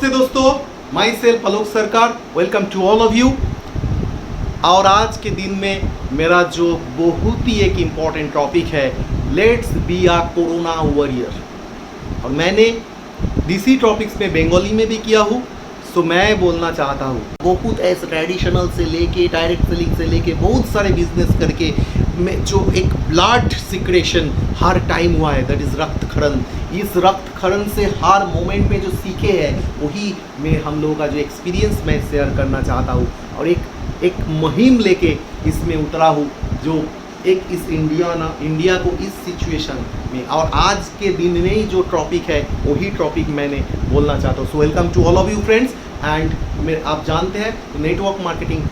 नमस्ते दोस्तों, my self Alok Sarkar, welcome to all of you. और आज के दिन में मेरा जो बहुत ही एक इम्पॉर्टेंट टॉपिक है, let's be a corona warrior. और मैंने इसी टॉपिक्स में बंगाली में भी किया हूँ, सो मैं बोलना चाहता हूँ बहुत ऐसे ट्रेडिशनल से लेके डायरेक्ट सेलिंग से लेके बहुत सारे बिजनेस करके में जो एक ब्लड सिक्रेशन हर टाइम हुआ है, दैट इज़ रक्तक्षरण। इस रक्तक्षरण से हर मोमेंट में जो सीखे हैं वही मैं हम लोगों का जो एक्सपीरियंस मैं शेयर करना चाहता हूँ। और एक मुहिम लेके इसमें उतरा हूँ जो एक इस इंडिया को इस सिचुएशन में और आज के दिन में ही जो टॉपिक है वही टॉपिक मैंने बोलना चाहता हूँ। So welcome to all of you friends. And आप जानते हैं नेटवर्क मार्केटिंग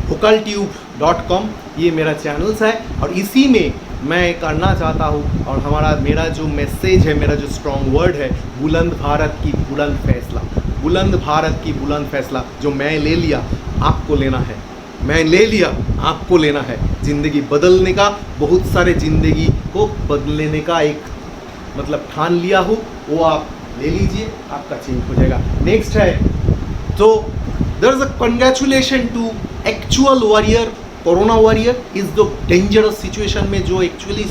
vocaltube.com ये मेरा चैनल्स है और इसी में मैं करना चाहता हूँ। और मेरा जो मैसेज है, मेरा जो स्ट्रॉन्ग वर्ड है, बुलंद भारत की बुलंद फैसला। बुलंद भारत की बुलंद फैसला जो मैं ले लिया आपको लेना है, मैं ले लिया आपको लेना है। ज़िंदगी बदलने का, बहुत सारे ज़िंदगी को बदलने का एक मतलब ठान लिया हूँ, वो आप ले लीजिए, आपका चेंज हो जाएगा। नेक्स्ट है तो there is a congratulation to actual warrior. Corona warrior is the dangerous situation में जो एक्चुअली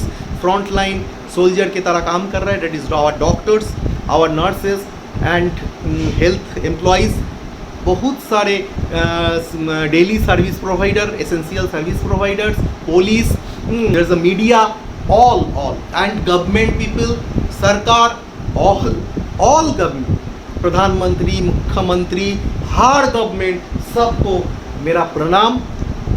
फ्रंट लाइन सोल्जर की तरह काम कर रहा है, that is our doctors, our nurses and health employees, बहुत सारे daily service provider, essential service providers, police, there is a media, all and government people, सरकार, ऑल गवर्नमेंट, प्रधानमंत्री, मुख्यमंत्री, हर गवर्नमेंट, सबको मेरा प्रणाम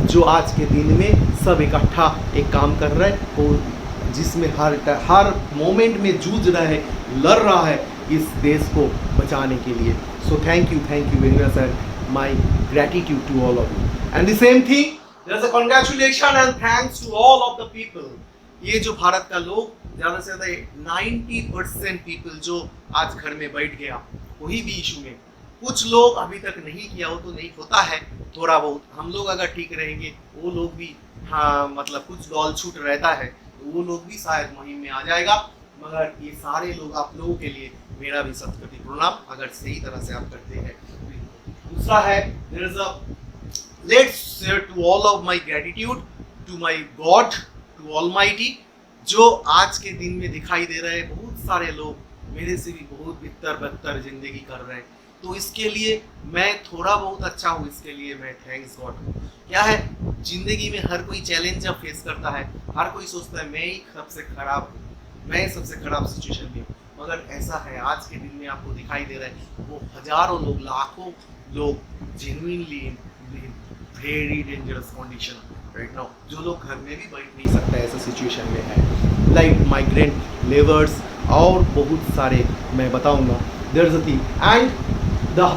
जो आज के दिन में सब इकट्ठा एक काम कर रहा है और जिसमें हर मोमेंट में जूझ रहा है, लड़ रहा है इस देश को बचाने के लिए। So thank you very much sir, my gratitude to all of you. And the same thing, there is a congratulation and thanks to all of the people. ये जो भारत का लोग ज़्यादा से ज़्यादा 90% पीपल जो आज घर में बैठ गया वही भी इशू में, कुछ लोग अभी तक नहीं किया हो तो नहीं होता है थोड़ा बहुत। हम लोग अगर ठीक रहेंगे वो लोग भी, हाँ मतलब कुछ गॉल छूट रहता है तो वो लोग भी शायद मुहिम में आ जाएगा। मगर ये सारे लोग आप लोगों के लिए मेरा भी सतकोटि प्रणाम अगर सही तरह से आप करते हैं। दूसरा है there is a let's share to all of my gratitude to my god, to almighty, जो आज के दिन में दिखाई दे रहे हैं बहुत सारे लोग मेरे से भी बहुत बदतर जिंदगी कर रहे हैं। तो इसके लिए मैं थोड़ा बहुत अच्छा हूँ, इसके लिए मैं थैंक्स गॉड हूँ। क्या है, जिंदगी में हर कोई चैलेंज जब फेस करता है, हर कोई सोचता है मैं ही सबसे खराब हूँ, मैं सबसे खराब सिचुएशन में हूँ। मगर ऐसा है आज के दिन में आपको दिखाई दे रहा है वो हजारों लोग, लाखों लोग genuinely very dangerous condition right now, जो लोग घर में भी बैठ नहीं सकता ऐसा सिचुएशन में है, लाइक माइग्रेंट लेबर्स और बहुत सारे मैं बताऊंगा। There is a thing and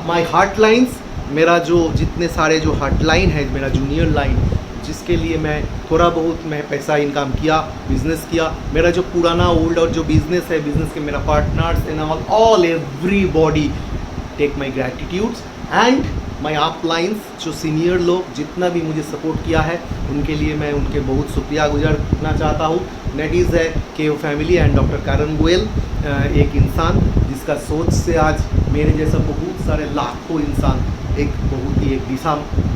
my hotlines, मेरा जो जितने सारे जो हॉटलाइन है, मेरा जूनियर लाइन, जिसके लिए मैं थोड़ा बहुत मैं पैसा इनकम किया, बिजनेस किया, मेरा जो पुराना ओल्ड और जो बिजनेस है, बिजनेस के मेरा partners and all everybody take my gratitudes and my uplines, जो सीनियर लोग जितना भी मुझे सपोर्ट किया है उनके लिए मैं उनके बहुत शुक्रिया गुजारना चाहता हूँ। दैट इज़ है के फैमिली एंड डॉक्टर करण गोयल, एक इंसान जिसका सोच से आज मेरे जैसा बहुत सारे लाखों इंसान एक बहुत ही एक दिशा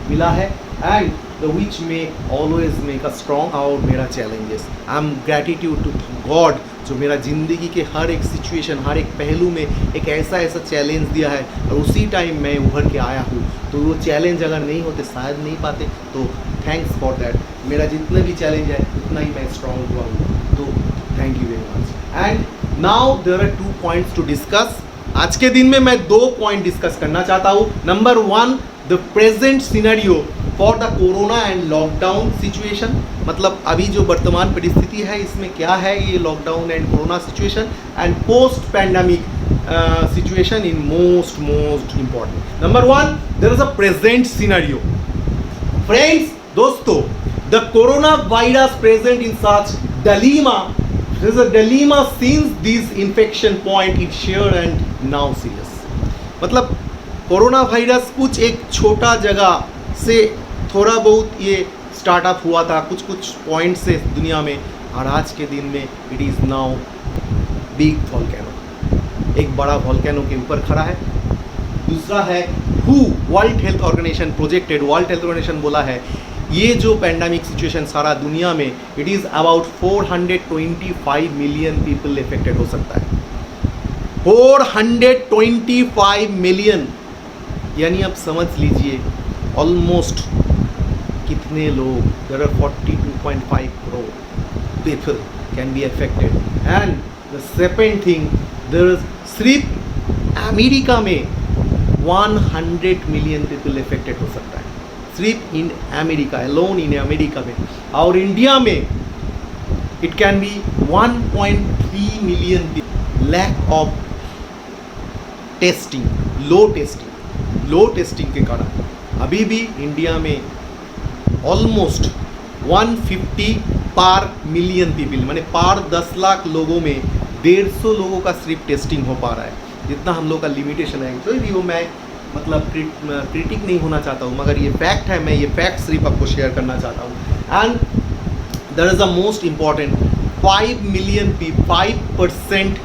मिला है एंड द विच में ऑलवेज मेक अ स्ट्रॉन्ग और मेरा challenges. I am gratitude to God जो मेरा ज़िंदगी के हर एक सिचुएशन, हर एक पहलू में एक ऐसा चैलेंज दिया है और उसी टाइम मैं उभर के आया हूँ। तो वो चैलेंज अगर नहीं होते, शायद नहीं पाते, तो थैंक्स फॉर दैट। मेरा जितने भी चैलेंज है उतना ही मैं स्ट्रॉन्ग हुआ हूँ, तो thank you very much. And now there are 2 points to discuss. आज के दिन में मैं 2 पॉइंट डिस्कस करना चाहता हूँ। Number 1, the present scenario for the corona and lockdown situation, मतलब अभी जो वर्तमान परिस्थिति है इसमें क्या है ये lockdown and corona situation and post pandemic situation in most important. Number 1, there is a present scenario. Friends, दोस्तों, the corona virus present in such dilemma. There is a dilemma since this infection point is sure and now serious. मतलब corona virus कुछ एक छोटा जगह से थोड़ा बहुत ये स्टार्टअप हुआ था, कुछ पॉइंट से दुनिया में, और आज के दिन में it is now big volcano, एक बड़ा वॉल्केनो के ऊपर खड़ा है दूसरा है WHO, world health organization projected, world health organization बोला है ये जो पैंडमिक सिचुएशन सारा दुनिया में it is about 425 million people affected हो सकता है। 425 मिलियन, यानी आप समझ लीजिए ऑलमोस्ट कितने लोग, there are 42.5 crore people can be affected. And the second thing, there is सिर्फ अमेरिका में 100 मिलियन पीपल इफेक्टेड हो सकता है, सिर्फ in America, alone in America में। और इंडिया में it can be 1.3 million lack of testing, low testing के कारण अभी भी इंडिया में ऑलमोस्ट 150 पर मिलियन पीपल, माने पर 10 लाख लोगों में 150 लोगों का सिर्फ टेस्टिंग हो पा रहा है, जितना हम लोग का लिमिटेशन है। कोई भी हो, मैं मतलब क्रिटिक नहीं होना चाहता हूँ, मगर ये फैक्ट है, मैं ये फैक्ट सिर्फ आपको शेयर करना चाहता हूँ। And there is a most important 5%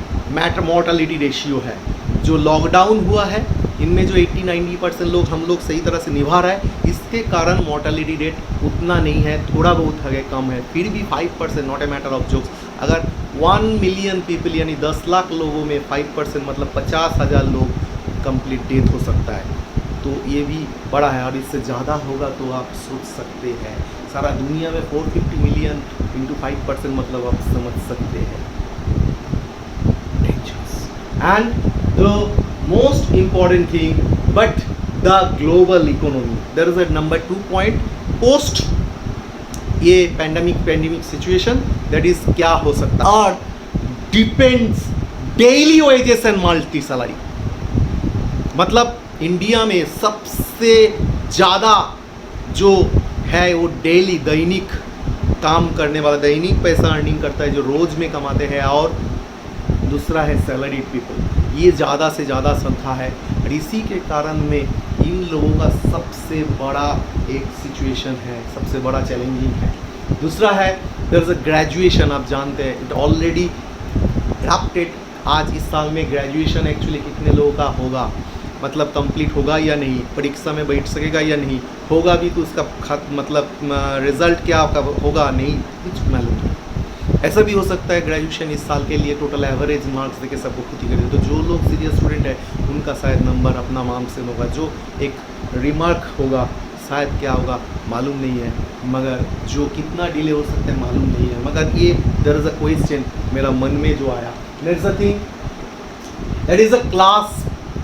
mortality ratio है जो लॉकडाउन हुआ है, इनमें जो 80-90% लोग हम लोग सही तरह से निभा रहा है, इसके कारण मोर्टेलिटी रेट उतना नहीं है, थोड़ा बहुत है, कम है, फिर भी 5%, not a matter of jokes. अगर 1 मिलियन पीपल यानी 10 लाख लोगों में 5% मतलब 50,000 लोग कंप्लीट डेथ हो सकता है, तो ये भी बड़ा है। और इससे ज़्यादा होगा तो आप सोच सकते हैं, सारा दुनिया में 450 मिलियन इंटू 5% मतलब आप समझ सकते हैं, dangerous. And the most important thing, but the global economy, there is a number 2 point post ये पैंडेमिक सिचुएशन, दैट इज क्या हो सकता है, और depends daily wages and multi salary. मतलब इंडिया में सबसे ज़्यादा जो है वो डेली दैनिक काम करने वाला, दैनिक पैसा अर्निंग करता है, जो रोज़ में कमाते हैं, और दूसरा है सैलरीड पीपल, ये ज़्यादा से ज़्यादा संख्या है। और इसी के कारण में इन लोगों का सबसे बड़ा एक सिचुएशन है, सबसे बड़ा चैलेंजिंग है। दूसरा है देयर इज़ अ ग्रेजुएशन, आप जानते हैं इट ऑलरेडी रैप्टेड। आज इस साल में ग्रेजुएशन एक्चुअली कितने लोगों का होगा, मतलब कंप्लीट होगा या नहीं, परीक्षा में बैठ सकेगा या नहीं, होगा भी तो उसका मतलब रिजल्ट क्या होगा नहीं कुछ मालूम नहीं। ऐसा भी हो सकता है ग्रेजुएशन इस साल के लिए टोटल एवरेज मार्क्स देके सबको खुद ही कर दे, तो जो लोग सीरियस स्टूडेंट है उनका शायद नंबर अपना मार्क्स से होगा, जो एक रिमार्क होगा शायद क्या होगा मालूम नहीं है, मगर जो कितना डिले हो सकता है मालूम नहीं है। मगर ये देयर इज़ अ क्वेश्चन मेरा मन में जो आया, there is a thing that is a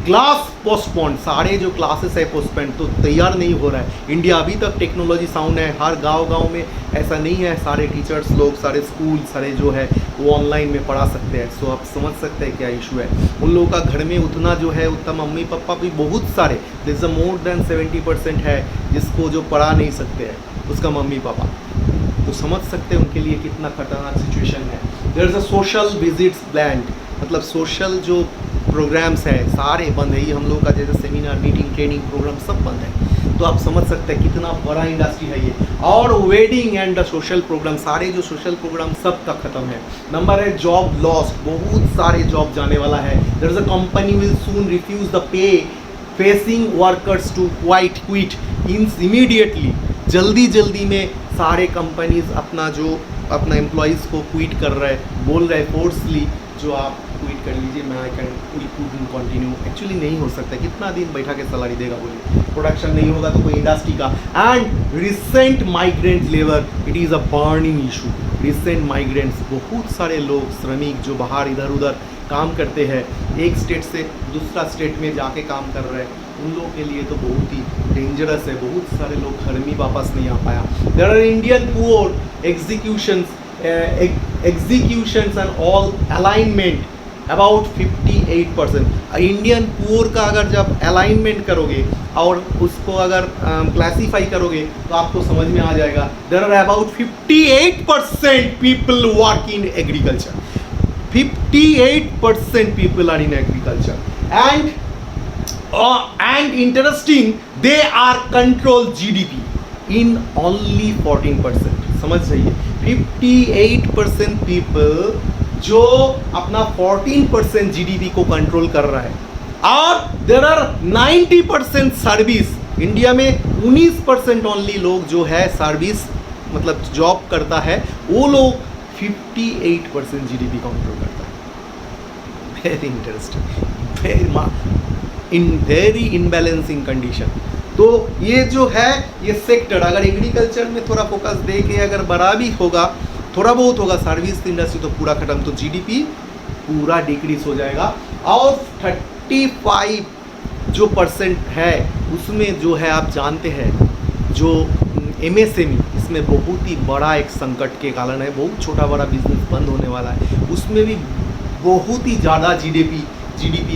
class postpone, सारे जो क्लासेस है पोस्टपोन, तो तैयार नहीं हो रहा है। इंडिया अभी तक टेक्नोलॉजी साउंड है, हर गांव में ऐसा नहीं है सारे टीचर्स लोग, सारे स्कूल सारे जो है वो ऑनलाइन में पढ़ा सकते हैं। सो आप समझ सकते हैं क्या इशू है। उन लोगों का घर में उतना जो है उतना मम्मी पापा भी बहुत सारे, दिस अ मोर देन 70% है जिसको जो पढ़ा नहीं सकते हैं उसका मम्मी पापा, तो समझ सकते हैं उनके लिए कितना खतरनाक सिचुएशन है। There is a social visits planned, मतलब सोशल जो प्रोग्राम्स है सारे बंद है, ये हम लोग का जैसे सेमिनार मीटिंग ट्रेनिंग प्रोग्राम सब बंद है, तो आप समझ सकते हैं कितना बड़ा इंडस्ट्री है ये। और wedding and the social program, सारे जो सोशल प्रोग्राम सब तक खत्म है। नंबर है जॉब लॉस, बहुत सारे जॉब जाने वाला है। There is a company will soon refuse the pay facing workers to quit immediately, जल्दी में सारे कंपनीज अपना एम्प्लॉयज़ को क्विट कर रहे हैं, बोल रहे हैं फोर्सली जो आप क्विट कर लीजिए, मैं आई कैन कंटिन्यू। एक्चुअली नहीं हो सकता, कितना दिन बैठा के सैलरी देगा, बोलिए प्रोडक्शन नहीं होगा तो कोई इंडस्ट्री का। And recent migrant labour, it is a burning issue. Recent migrants, बहुत सारे लोग श्रमिक जो बाहर इधर उधर काम करते हैं, एक स्टेट से दूसरा स्टेट में जाके काम कर रहे हैं, उन लोगों के लिए तो बहुत ही डेंजरस है। बहुत सारे लोग घर में वापस नहीं आ पाया। There are Indian poor executions and all alignment about 58%। Indian poor का अगर जब अलाइनमेंट करोगे और उसको अगर क्लासीफाई करोगे तो आपको समझ में आ जाएगा। There are about 58% people work in agriculture, 58% people are in agriculture, and interesting, they are control GDP in only 14%। समझ जाइए 58% people जो अपना 14% GDP को कंट्रोल कर रहा है, और देर आर 90% सर्विस। इंडिया में 19% ओनली लोग जो है सर्विस मतलब जॉब करता है, वो लोग 58% जीडीपी कंट्रोल करता है। Very interesting, very imbalancing condition. तो ये जो है ये सेक्टर अगर एग्रीकल्चर में थोड़ा फोकस दे के अगर बड़ा भी होगा, थोड़ा बहुत होगा, सर्विस इंडस्ट्री तो पूरा खत्म, तो जीडीपी पूरा डिक्रीज हो जाएगा। और 35 जो % है उसमें जो है आप जानते हैं जो एमएसएमई, इसमें बहुत ही बड़ा एक संकट के कारण है, बहुत छोटा बड़ा बिजनेस बंद होने वाला है, उसमें भी बहुत ही ज़्यादा जीडीपी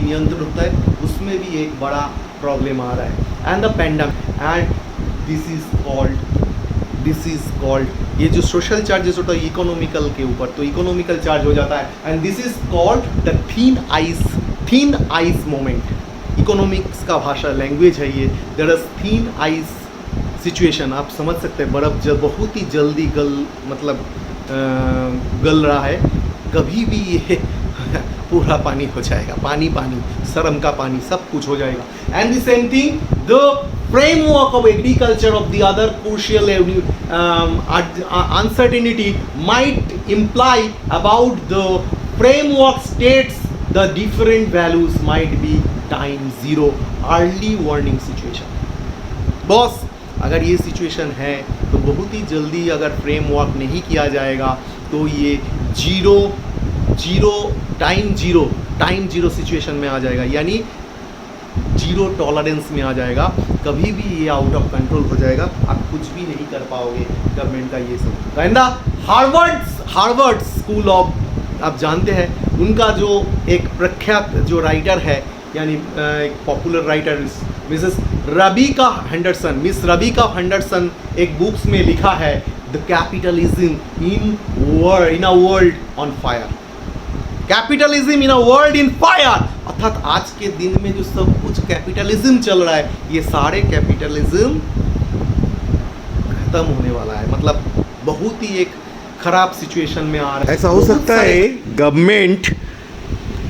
नियंत्रण होता है, उसमें भी एक बड़ा प्रॉब्लम आ रहा है। And the pandemic and this is called ये जो सोशल चार्जेस होता है इकोनॉमिकल के ऊपर, तो इकोनॉमिकल चार्ज हो जाता है and this is called the thin ice moment. Economics का भाषा लैंग्वेज है ये। There is thin ice situation, आप समझ सकते हैं बर्फ़ जब बहुत ही जल्दी गल रहा है, कभी भी ये पूरा पानी हो जाएगा, पानी शर्म का पानी सब कुछ हो जाएगा। And the same thing the framework of agriculture of the other crucial uncertainty might imply about the framework states the different values might be time zero early warning situation। Boss अगर ये सिचुएशन है तो बहुत ही जल्दी अगर framework नहीं किया जाएगा तो ये टाइम जीरो सिचुएशन में आ जाएगा, यानी जीरो टॉलरेंस में आ जाएगा, कभी भी ये आउट ऑफ कंट्रोल हो जाएगा, आप कुछ भी नहीं कर पाओगे गवर्नमेंट का ये सब। कहना हार्वर्ड स्कूल ऑफ आप जानते हैं उनका जो एक प्रख्यात जो राइटर है, यानी एक पॉपुलर राइटर मिस रबीका हेंडरसन एक बुक्स में लिखा है the capitalism in a world on fire. Capitalism in a world in fire, अर्थात आज के दिन में जो सब कुछ कैपिटलिज्म चल रहा है, ये सारे कैपिटलिज्म खत्म होने वाला है, मतलब बहुत ही एक खराब सिचुएशन में आ रहा है। ऐसा हो सकता है गवर्नमेंट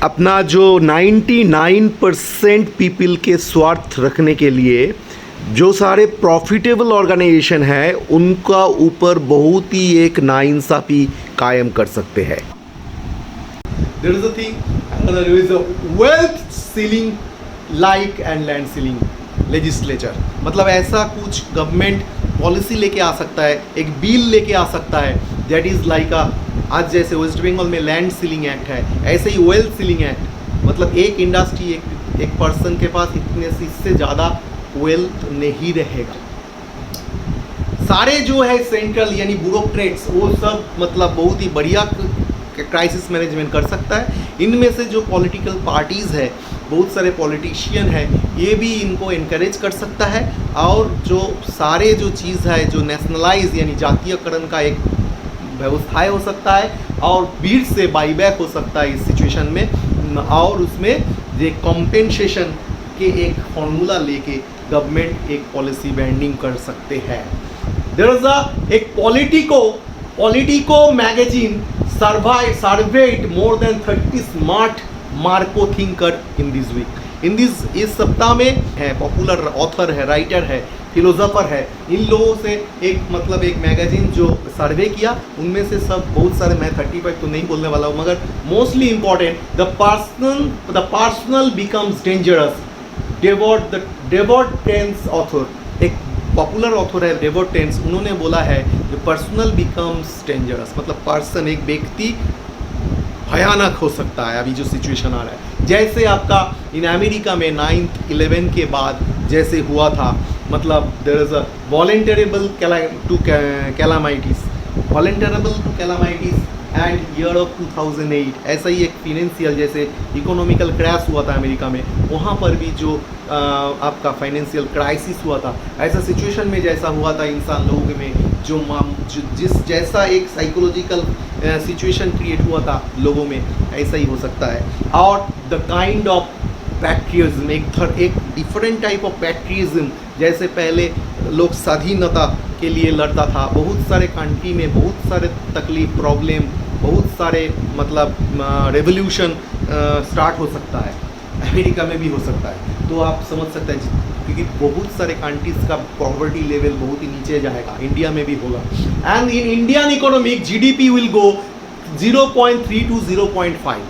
अपना जो 99% पीपल के स्वार्थ रखने के लिए जो सारे प्रॉफिटेबल ऑर्गेनाइजेशन है उनका ऊपर बहुत ही एक नाइंसाफी कायम कर सकते हैं। There is a thing, there is a wealth ceiling like and land ceiling legislature, मतलब ऐसा कुछ गवर्नमेंट पॉलिसी लेके आ सकता है, एक बिल लेके आ सकता है दैट इज़ लाइक आज जैसे वेस्ट बंगाल में लैंड सीलिंग एक्ट है, ऐसे ही वेल्थ सीलिंग एक्ट, मतलब एक इंडस्ट्री एक पर्सन के पास इतने से इससे ज़्यादा वेल्थ नहीं रहेगा। सारे जो है सेंट्रल यानी ब्यूरोक्रेट्स वो सब मतलब बहुत ही बढ़िया क्राइसिस मैनेजमेंट कर सकता है। इनमें से जो पॉलिटिकल पार्टीज़ है, बहुत सारे पॉलिटिशियन है, ये भी इनको इनकरेज कर सकता है, और जो सारे जो चीज़ है जो नेशनलाइज यानी जातीयकरण का एक व्यवस्थाएं हो सकता है, और भीड़ से बाईबैक हो सकता है इस सिचुएशन में, और उसमें ये कॉम्पेंसेशन के एक फॉर्मूला लेके गवर्नमेंट एक पॉलिसी बैंडिंग कर सकते हैं। देयर इज एक Politico magazine surveyed more than 30 smart मार्को थिंकर इन दिस वीक। इस सप्ताह में है पॉपुलर ऑथर है, राइटर है, फिलोसोफर है, इन लोगों से एक मतलब एक मैगजीन जो सर्वे किया, उनमें से सब बहुत सारे, मैं 35 तो नहीं बोलने वाला हूँ, मगर mostly important the personal becomes dangerous. डेवॉट टेंस ऑथर, एक पॉपुलर ऑथर है डेवॉट टेंस, उन्होंने बोला है जो पर्सनल बिकम्स डेंजरस, मतलब पर्सन एक व्यक्ति भयानक हो सकता है अभी जो सिचुएशन आ रहा है। जैसे आपका इन अमेरिका में 9/11 के बाद जैसे हुआ था, मतलब there is a vulnerable to calamities and year of 2008, ऐसा ही एक फिनेंशियल जैसे इकोनॉमिकल क्रैश हुआ था अमेरिका में, वहाँ पर भी जो आपका फाइनेंशियल क्राइसिस हुआ था, ऐसा सिचुएशन में जैसा हुआ था इंसान लोगों में जो जिस जैसा एक साइकोलॉजिकल सिचुएशन क्रिएट हुआ था लोगों में, ऐसा ही हो सकता है। और द काइंड ऑफ पैट्रियटिज्म, एक डिफरेंट टाइप ऑफ पैट्रियटिज्म, जैसे पहले लोग स्वाधीनता के लिए लड़ता था, बहुत सारे कंट्री में बहुत सारे तकलीफ प्रॉब्लम, बहुत सारे मतलब रेवोल्यूशन स्टार्ट हो सकता है। अमेरिका में भी हो सकता है। तो आप समझ सकते हैं क्योंकि बहुत सारे कंट्रीज का पॉवर्टी लेवल बहुत ही नीचे जाएगा, इंडिया में भी होगा। And in Indian economic GDP will go 0.3 to 0.5।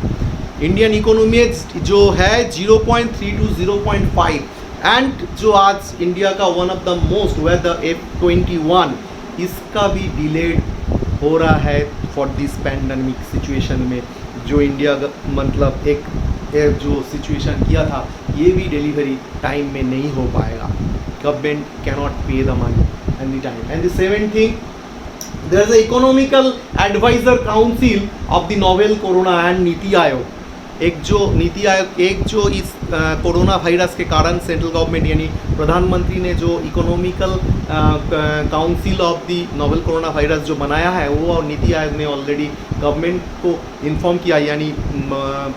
Indian economy जो है 0.3 to 0.5। एंड जो आज इंडिया का one of the most where the F21 इसका भी डिलेड हो रहा है फॉर दिस पैंडमिक सिचुएशन में। जो इंडिया मतलब एक जो सिचुएशन किया था ये भी डिलीवरी टाइम में नहीं हो पाएगा। Government cannot pay the money and the time. And the seventh thing, there is a economical adviser council of the novel corona and NITI Aayog. एक जो नीति आयोग इस कोरोना वायरस के कारण सेंट्रल गवर्नमेंट यानी प्रधानमंत्री ने जो economical council of the novel corona virus जो बनाया है वो, और नीति आयोग ने ऑलरेडी गवर्नमेंट को इन्फॉर्म किया, यानी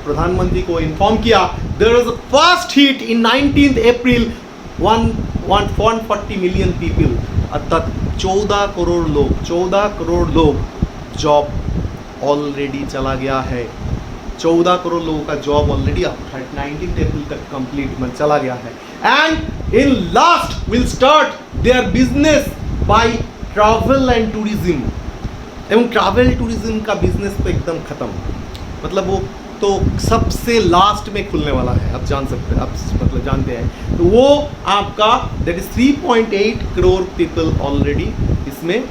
प्रधानमंत्री को इन्फॉर्म किया there is a first hit in 19 April 140 million people, अर्थात 14 करोड़ लोग जॉब ऑलरेडी चला गया है। 14 करोड़ लोगों का जॉब ऑलरेडी 19 अप्रैल तक कंप्लीट में चला गया है। And in last will start their business by travel and tourism. एवं ट्रैवल टूरिज्म का बिजनेस तो एकदम खत्म, मतलब वो तो सबसे लास्ट में खुलने वाला है, आप जान सकते हैं, आप मतलब जानते हैं। तो वो आपका that is 3.8 crore people already इसमें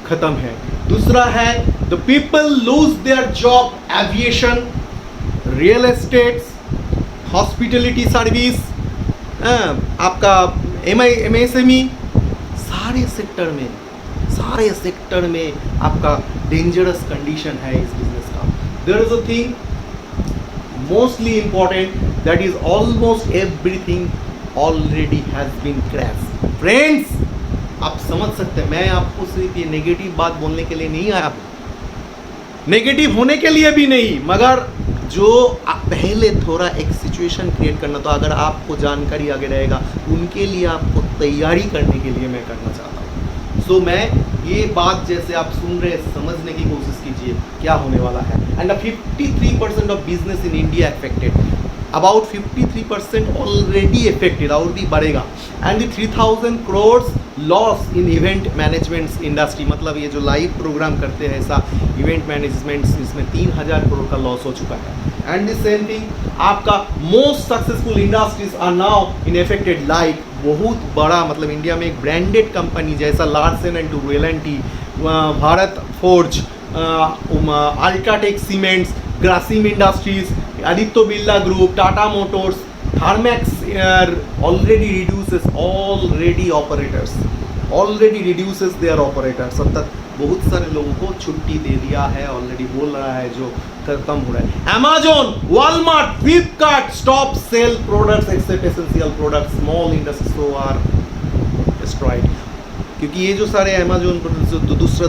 खत्म है। दूसरा है the people lose their job, aviation, real estates, hospitality service, आपका MSME, सारे सेक्टर में आपका डेंजरस कंडीशन है इस बिजनेस का। There is a thing mostly important, that is almost everything already has been crash. Friends, आप समझ सकते हैं, मैं आपको सिर्फ ये नेगेटिव बात बोलने के लिए नहीं आया, नेगेटिव होने के लिए भी नहीं, मगर जो पहले थोड़ा एक सिचुएशन क्रिएट करना, तो अगर आपको जानकारी आगे रहेगा उनके लिए आपको तैयारी करने के लिए मैं करना चाहता हूँ। सो मैं ये बात जैसे आप सुन रहे हैं समझने की कोशिश कीजिए क्या होने वाला है। And 53% of business in India affected, about 53% already affected और भी बढ़ेगा। And 3000 crore loss in event management industry, मतलब ये जो लाइव प्रोग्राम करते हैं ऐसा इवेंट मैनेजमेंट, इसमें 3000 करोड़ का लॉस हो चुका है। एंड द सेम थिंग, आपका most successful industries are now in affected, like बहुत बड़ा मतलब इंडिया में एक ब्रांडेड कंपनी जैसा Larsen and Toubro, L&T, Bharat Forge, UltraTech cements, Grasim industries, Aditya Birla group, Tata motors, Thermax already reduces their operators, अर्थात बहुत सारे लोगों को छुट्टी दे दिया है, ऑलरेडी बोल रहा है जो खत्म हो रहा है। Amazon, Walmart, Flipkart stop sell products except essential products, small industries are destroyed। क्योंकि ये जो सारे अमेजोन पर दूसरा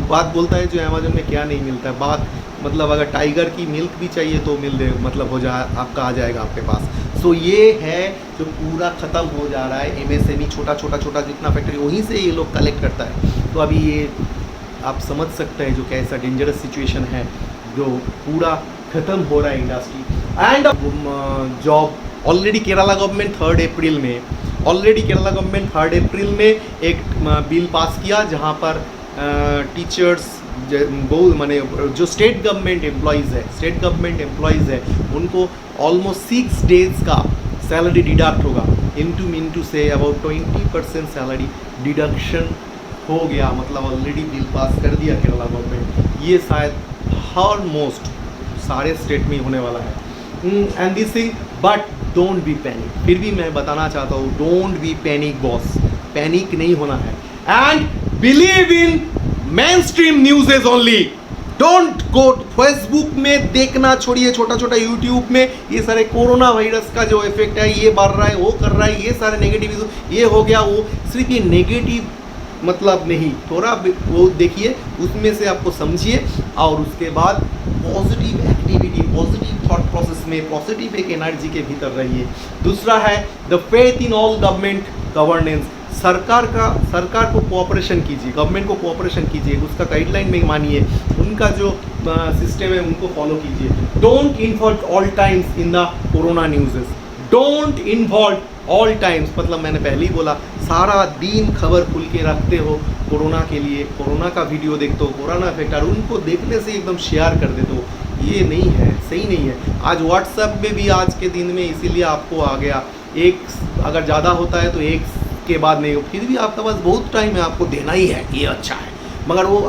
बात बोलता है, जो अमेजोन में क्या नहीं मिलता है, बात मतलब अगर टाइगर की मिल्क भी चाहिए तो मिल दे, मतलब हो जा आपका आ जाएगा आपके पास। सो ये है जो पूरा ख़त्म हो जा रहा है। MSME छोटा जितना फैक्ट्री वहीं से ये लोग कलेक्ट करता है। तो अभी ये आप समझ सकते हैं जो कैसा डेंजरस सिचुएशन है, जो पूरा ख़त्म हो रहा है industry. And job already Kerala government 3 अप्रैल में एक बिल पास किया जहाँ पर टीचर्स माने जो स्टेट गवर्नमेंट एम्प्लॉइज़ है उनको ऑलमोस्ट 6 डेज का सैलरी डिडक्ट होगा। Into say about 20% salary deduction हो गया, मतलब ऑलरेडी बिल पास कर दिया केरला गवर्नमेंट। ये शायद ऑलमोस्ट सारे स्टेट में होने वाला है। And this thing, but don't be panic, फिर भी मैं बताना चाहता हूँ, don't be panic boss, panic नहीं होना है। And believe in main stream news only, don't go Facebook में देखना छोड़िए, छोटा यूट्यूब में ये सारे कोरोना वायरस का जो इफेक्ट है, ये बढ़ रहा है, वो कर रहा है, ये सारे नेगेटिव, ये हो गया, वो सिर्फ ये नेगेटिव मतलब नहीं, थोड़ा वो देखिए, उसमें से आपको समझिए और उसके बाद positive activity, positive thought process में, पॉजिटिव एक एनर्जी के भीतर रहिए। दूसरा है the faith in all government governance, सरकार को कोऑपरेशन कीजिए, गवर्नमेंट को कोऑपरेशन कीजिए, उसका गाइडलाइन में मानिए, उनका जो सिस्टम है उनको फॉलो कीजिए। Don't involve all times in the corona news, don't involve all times, मतलब मैंने पहले ही बोला, सारा दिन खबर खुल के रखते हो कोरोना के लिए, कोरोना का वीडियो देखते हो, कोरोना इफेक्ट, और उनको देखने से एकदम शेयर कर देते हो, ये नहीं है, सही नहीं है। आज व्हाट्सएप में भी आज के दिन में इसीलिए आपको आ गया, एक अगर ज़्यादा होता है तो एक के बाद नहीं, फिर भी आपके पास बहुत टाइम है, आपको देना ही है, ये अच्छा है, मगर वो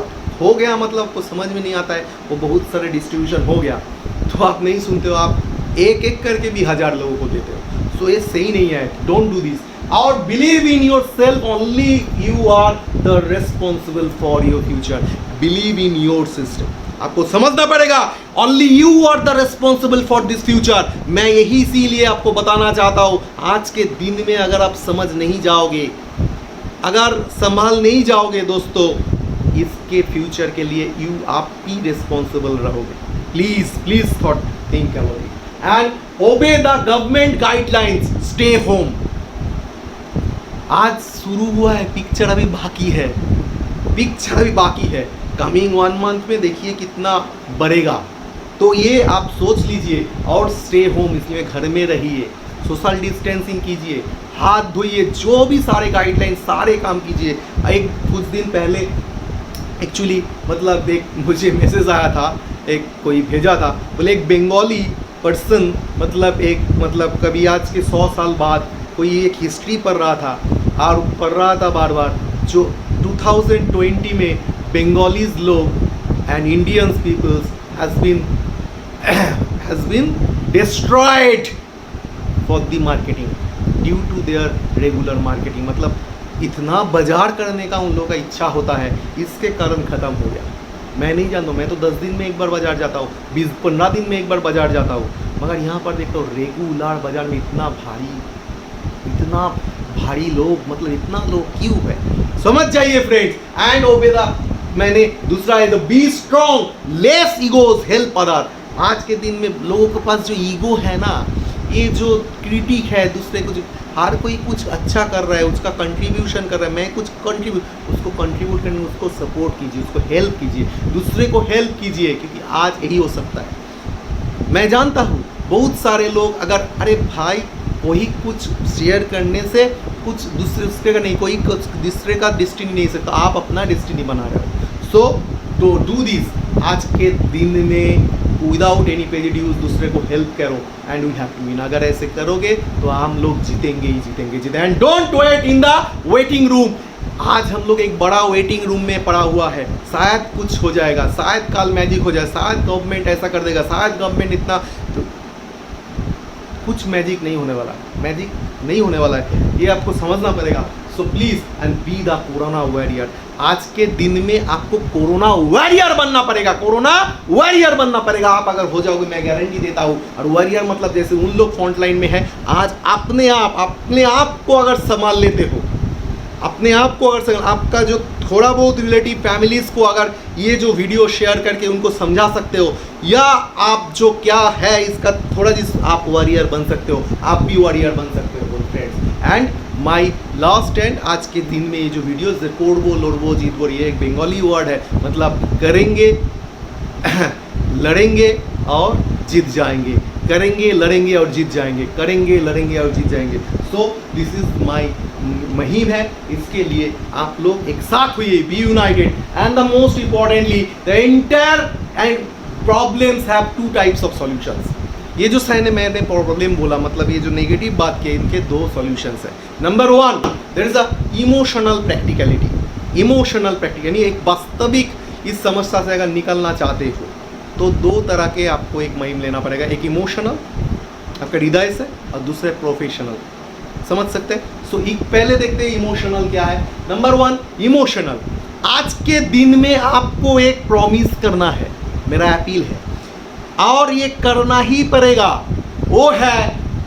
हो गया मतलब आपको समझ में नहीं आता है, वो बहुत सारे डिस्ट्रीब्यूशन हो गया तो आप नहीं सुनते हो, आप एक एक करके भी 1000 लोगों को देते हो। सो ये सही नहीं है, डोंट डू दिस। और believe in yourself, only you are the responsible for your future. Believe in your system, आपको समझना पड़ेगा, only you are the responsible for this future. मैं यही इसीलिए आपको बताना चाहता हूँ, आज के दिन में अगर आप समझ नहीं जाओगे, अगर संभाल नहीं जाओगे दोस्तों, इसके फ्यूचर के लिए आप ही रिस्पॉन्सिबल रहोगे। Please thought think about it and obey the government guidelines, stay home. आज शुरू हुआ है, पिक्चर अभी बाकी है, कमिंग 1 मंथ में देखिए कितना बढ़ेगा, तो ये आप सोच लीजिए। और स्टे होम, इसलिए घर में रहिए, सोशल डिस्टेंसिंग कीजिए, हाथ धोइए, जो भी सारे गाइडलाइन सारे काम कीजिए। एक कुछ दिन पहले एक्चुअली मतलब एक मुझे मैसेज आया था, एक कोई भेजा था, बोले एक बंगाली पर्सन मतलब कभी आज के 100 साल बाद कोई एक हिस्ट्री पढ़ रहा था, और पढ़ रहा था बार बार, जो 2020 में बंगालीज लोग and Indians peoples has been destroyed for the marketing due to their regular marketing। मतलब इतना बाजार करने का उन लोगों का इच्छा होता है, इसके कारण ख़त्म हो गया। मैं नहीं जानता, मैं तो 10 दिन में एक बार बाजार जाता हूँ, 20-15 दिन में एक बार बाजार जाता हूँ, मगर यहाँ पर देखता हूँ रेगुलर बाजार में इतना भारी लोग, मतलब इतना लोग क्यों है, समझ जाइए फ्रेंड्स। एंड ओबे द, मैंने दूसरा है, be strong, less egos, help other. आज के दिन में लोगों के पास जो ईगो है ना, ये जो क्रिटिक है दूसरे को, हर कोई कुछ अच्छा कर रहा है, उसका कंट्रीब्यूशन कर रहा है, मैं कुछ उसको कंट्रीब्यूट करने, उसको सपोर्ट कीजिए, उसको हेल्प कीजिए, दूसरे को हेल्प कीजिए, क्योंकि आज यही हो सकता है। मैं जानता हूँ बहुत सारे लोग, अगर अरे भाई कोई कुछ शेयर करने से कुछ दूसरे का नहीं, कोई कुछ दूसरे का डिस्टिनी नहीं सकता, आप अपना डिस्टिनी बना रहे हो। सो डू दिस, आज के दिन में विदाउट एनी प्रेजुडिस दूसरे को हेल्प करो and we have to win. अगर ऐसे करोगे तो हम लोग जीतेंगे ही जीतेंगे। And don't wait in the waiting room. आज हम लोग एक बड़ा वेटिंग रूम में पड़ा हुआ है, शायद कुछ हो जाएगा, शायद कल मैजिक हो जाए, शायद गवर्नमेंट ऐसा कर देगा, शायद गवर्नमेंट इतना, तो कुछ मैजिक नहीं होने वाला है, मैजिक नहीं होने वाला है, ये आपको समझना पड़ेगा। So please and be the corona warrior. आज के दिन में आपको कोरोना वॉरियर बनना पड़ेगा, कोरोना वॉरियर बनना पड़ेगा। आप अगर हो जाओगे, मैं गारंटी देता हूँ। और वॉरियर मतलब जैसे उन लोग फ्रंट लाइन में है, आज अपने आप को अगर संभाल लेते हो, अपने आप को अगर आपका जो थोड़ा बहुत रिलेटिव फैमिलीज़ को अगर ये जो वीडियो शेयर करके उनको समझा सकते हो, या आप जो क्या है इसका थोड़ा जिस आप वॉरियर बन सकते हो, आप भी वॉरियर बन सकते हो friends. And my last and, आज के दिन में ये जो वीडियोस कोड़बो लोड़बो जीतबो, ये एक बंगाली वर्ड है, मतलब करेंगे लड़ेंगे और जीत जाएंगे, करेंगे लड़ेंगे और जीत जाएंगे, करेंगे लड़ेंगे और जीत जाएंगे। सो दिस इज माई मुहिम है, इसके लिए आप लोग एक साथ हुए, be united. And the most importantly the entire and problems have 2 types of solutions. ये जो मैंने प्रॉब्लम बोला, मतलब ये जो नेगेटिव बात की, इनके 2 सॉल्यूशंस है। Number 1, there is a emotional practicality. Emotional practical यानी एक वास्तविक, इस समस्या से अगर निकलना चाहते हो तो 2 तरह के आपको एक मुहिम लेना पड़ेगा। एक इमोशनल आपका हृदय से, और दूसरे प्रोफेशनल, समझ सकते हैं। सो पहले देखते हैं इमोशनल क्या है। Number 1 emotional. आज के दिन में आपको एक प्रॉमिस करना है, मेरा अपील है, और ये करना ही पड़ेगा। वो है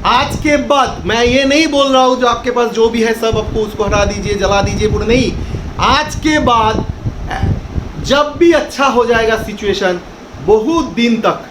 आज के बाद, मैं ये नहीं बोल रहा हूँ जो आपके पास जो भी है सब आपको उसको हटा दीजिए, जला दीजिए, पूरा नहीं। आज के बाद जब भी अच्छा हो जाएगा सिचुएशन, बहुत दिन तक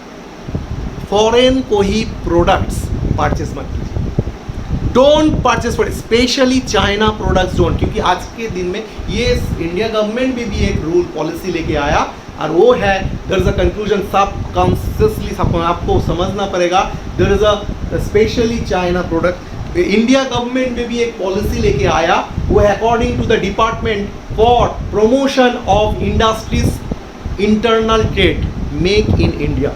फॉरेन को ही प्रोडक्ट्स परचेस मत कीजिए। Don't purchase for specially China products don't, क्योंकि आज के दिन में ये इंडिया गवर्नमेंट भी एक रूल पॉलिसी लेके आया और वो है there is a conclusion, subconsciously आपको समझना पड़ेगा। There is a specially China product, India government में भी एक पॉलिसी लेके आया, वो है according to the department for promotion of industries internal trade, make in India.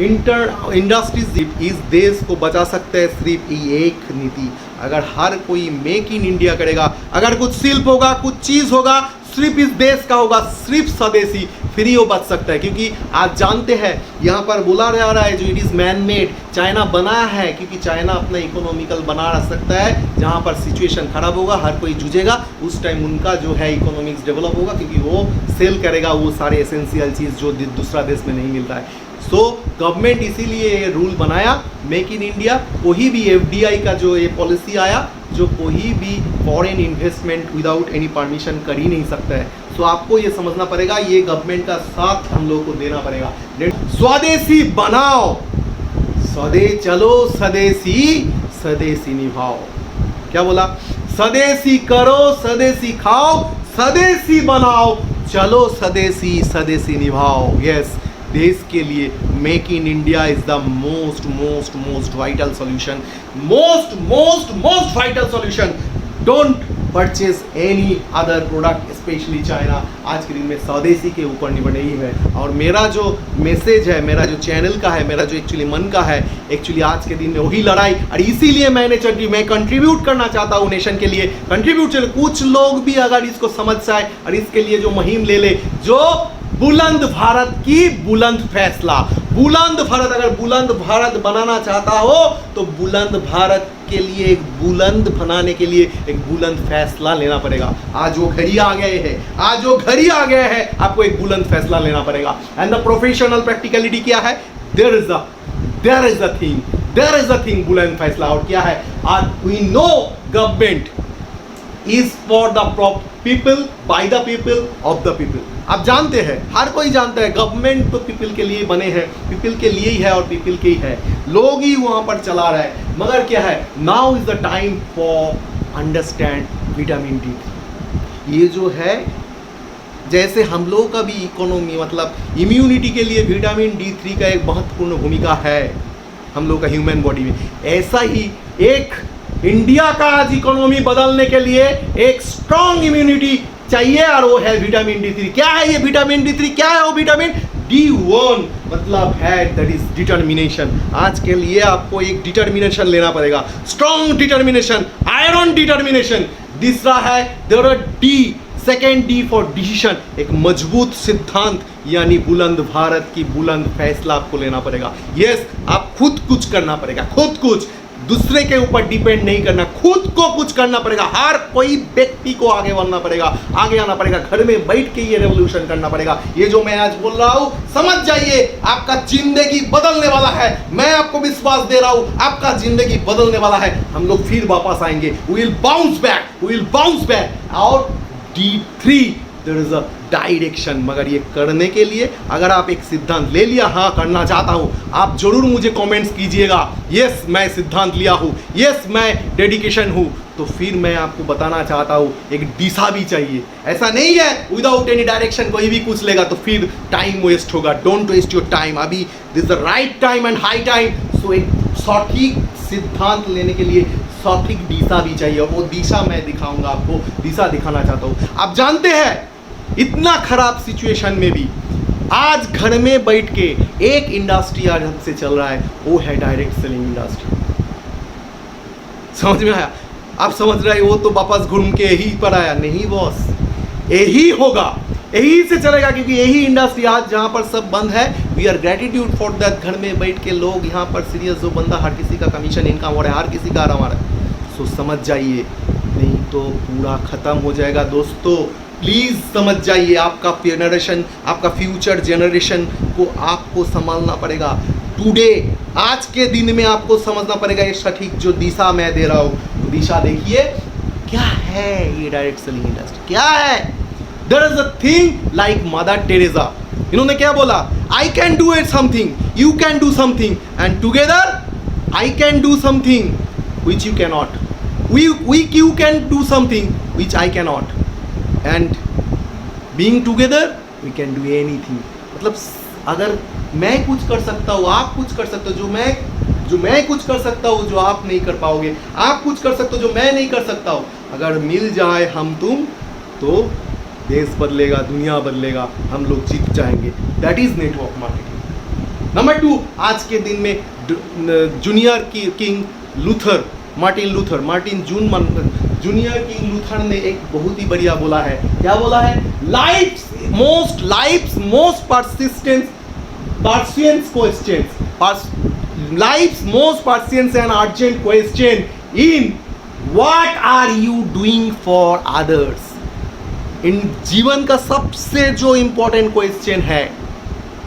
Industries इस देश को बचा सकते हैं सिर्फ ये एक नीति, अगर हर कोई मेक इन इंडिया करेगा, अगर कुछ शिल्प होगा, कुछ चीज़ होगा, सिर्फ इस देश का होगा, सिर्फ स्वदेशी, फिर ही वो बच सकता है। क्योंकि आज जानते हैं यहाँ पर बोला जा रहा है जो it is man made, China बनाया है क्योंकि चाइना अपना इकोनॉमिकल बना सकता है, जहाँ पर सिचुएशन खराब होगा, हर कोई जूझेगा, उस टाइम उनका जो है इकोनॉमिक्स डेवलप होगा, क्योंकि वो सेल करेगा वो सारे एसेंशियल चीज़ जो दूसरा देश में नहीं मिलता है। सो गवर्नमेंट इसीलिए रूल बनाया मेक इन इंडिया। कोई भी एफडीआई का जो ये पॉलिसी आया, जो कोई भी foreign investment without any permission कर ही नहीं सकता है। सो आपको ये समझना पड़ेगा, ये गवर्नमेंट का साथ हम लोग को देना पड़ेगा। स्वदेशी बनाओ, चलो स्वदेशी, स्वदेशी निभाओ। क्या बोला? स्वदेशी करो, स्वदेशी खाओ, स्वदेशी बनाओ, चलो स्वदेशी, स्वदेशी निभाओ। यस, देश के लिए make in India is the most vital solution, most vital solution. Don't purchase any other product specially China. आज के दिन में स्वदेशी के ऊपर निभर नहीं है। और मेरा जो मैसेज है, मेरा जो चैनल का है, मेरा जो एक्चुअली मन का है, एक्चुअली आज के दिन में वही लड़ाई, और इसीलिए मैं कंट्रीब्यूट करना चाहता हूँ नेशन के लिए। कंट्रीब्यूट कुछ लोग भी अगर इसको समझ जाए और इसके लिए जो मुहिम ले ले, जो बुलंद भारत की बुलंद फैसला, बुलंद भारत, अगर बुलंद भारत बनाना चाहता हो तो बुलंद भारत के लिए, एक बुलंद बनाने के लिए एक बुलंद फैसला लेना पड़ेगा। आज वो घड़ी आ गए हैं, आज वो घड़ी आ गया है, आपको एक बुलंद फैसला लेना पड़ेगा। एंड द प्रोफेशनल प्रैक्टिकलिटी क्या है? देयर इज अ थिंग बुलंद फैसला। और क्या है? आज we know government is for the people, by the people, of the people. आप जानते हैं, हर कोई जानता है गवर्नमेंट तो पीपल के लिए बने हैं, पीपल के लिए ही है और पीपल के ही है, लोग ही वहाँ पर चला रहा है। मगर क्या है? Now is the time for understand vitamin D. ये जो है, जैसे हम लोग का भी इकोनॉमी मतलब इम्यूनिटी के लिए विटामिन D3 का एक महत्वपूर्ण भूमिका है हम लोग का ह्यूमन बॉडी में, ऐसा ही एक इंडिया का आज इकोनॉमी बदलने के लिए एक स्ट्रॉन्ग इम्यूनिटी चाहिए, और वो है विटामिन D3। क्या है ये विटामिन D3? क्या है वो विटामिन D1? मतलब है दैट इज डिटर्मिनेशन। आज के लिए आपको एक डिटर्मिनेशन लेना पड़ेगा, स्ट्रॉन्ग डिटर्मिनेशन, आयरन डिटर्मिनेशन। दूसरा है D, second D for decision, एक मजबूत सिद्धांत, यानी बुलंद भारत की बुलंद फैसला आपको लेना पड़ेगा। यस, आप खुद कुछ करना पड़ेगा, खुद कुछ, दूसरे के ऊपर डिपेंड नहीं करना, खुद को कुछ करना पड़ेगा। हर कोई व्यक्ति को आगे बढ़ना पड़ेगा, आगे आना पड़ेगा, घर में बैठ के ये रेवोल्यूशन करना पड़ेगा। ये जो मैं आज बोल रहा हूँ, समझ जाइए, आपका जिंदगी बदलने वाला है। मैं आपको विश्वास दे रहा हूँ, आपका जिंदगी बदलने वाला है। हम लोग फिर वापस आएंगे, वी विल बाउंस बैक। और D3 there is a direction. मगर ये करने के लिए अगर आप एक सिद्धांत ले लिया, हाँ करना चाहता हूँ, आप जरूर मुझे कमेंट्स कीजिएगा, यस मैं सिद्धांत लिया हूँ, यस मैं डेडिकेशन हूँ, तो फिर मैं आपको बताना चाहता हूँ एक दिशा भी चाहिए। ऐसा नहीं है विदाउट एनी डायरेक्शन कोई भी कुछ लेगा तो फिर टाइम वेस्ट होगा। डोंट वेस्ट योर टाइम, अभी this the right time and high time. So एक सटीक सिद्धांत लेने के लिए सटीक दिशा भी चाहिए, और वो दिशा मैं दिखाऊंगा आपको, दिशा दिखाना चाहता हूँ। आप जानते हैं इतना खराब सिचुएशन में भी आज घर में बैठ के एक इंडस्ट्री आज हमसे चल रहा है, वो है डायरेक्ट सेलिंग इंडस्ट्री। समझ में आया? आप समझ रहे हैं वो तो वापस घूम के यही पर आया, नहीं बॉस, यही होगा, यही से चलेगा, क्योंकि यही इंडस्ट्री आज जहाँ पर सब बंद है। We are gratitude for that. घर में बैठ के लोग यहाँ पर सीरियस जो बंदा, हर किसी का कमीशन इनकम हो रहा है, हर किसी का आ रहा है। सो समझ जाइए, नहीं तो पूरा ख़त्म हो जाएगा दोस्तों। प्लीज़ समझ जाइए, आपका जनरेशन, आपका फ्यूचर जनरेशन को आपको संभालना पड़ेगा। टुडे, आज के दिन में आपको समझना पड़ेगा ये सटीक जो दिशा मैं दे रहा हूँ। तो दिशा देखिए क्या है, ये डायरेक्ट सेलिंग इंडस्ट्री क्या है। There is a thing like Mother Teresa, इन्होंने क्या बोला? I can do it something, you can do something, and together I can do something which you can not. you can do something which I cannot, and being together we can do anything. मतलब अगर मैं कुछ कर सकता हूँ, आप कुछ कर सकते हो, जो मैं कुछ कर सकता हूँ जो आप नहीं कर पाओगे, आप कुछ कर सकते हो जो मैं नहीं कर सकता हूँ, अगर मिल जाए हम तुम तो देश बदलेगा, दुनिया बदलेगा, हम लोग जीत जाएंगे. That is network marketing. Number 2, आज के दिन में junior king Luther, Martin junior king Luther ने एक बहुत ही बढ़िया बोला है. क्या बोला है? Life's most persistence questions, life's most persistent and urgent question in what are you doing for others. इन जीवन का सबसे जो इम्पोर्टेंट क्वेश्चन है,